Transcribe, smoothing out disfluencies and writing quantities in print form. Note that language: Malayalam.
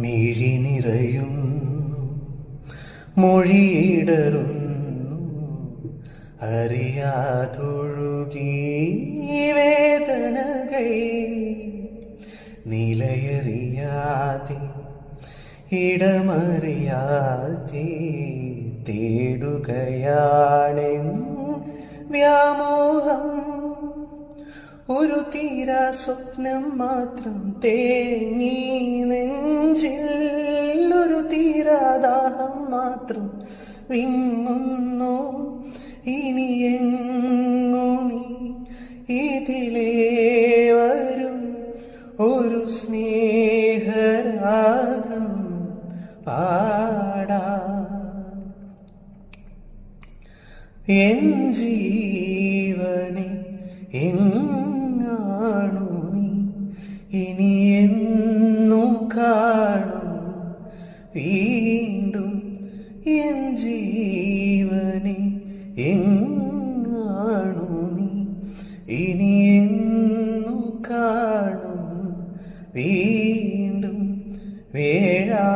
മിഴി നിറയുന്നു, മൊഴിയിടറുന്നു, അറിയാതൊഴുകി വേദനകൾ. നിലയറിയാതെ ഇടമറിയാതെ തേടുകയാണെൻ വ്യാമോഹം. ഒരു തീരാ സ്വപ്നം മാത്രം തേങ്ങി നെഞ്ചിൽ, ഒരു തീരാദാഹം മാത്രം വിങ്ങുന്നു. ഇനി എങ്ങു നീ ഇതിലേ വരും, ഒരു സ്നേഹരാഗം പാടാ. എൻ ജീവനെ എങ്ങാണു നീ, ഇനി എന്നു കാണും വീണ്ടും. എൻ ജീവനെ എങ്ങാണു നീ, ഇനി എന്നു കാണും വീണ്ടും. വേഴാ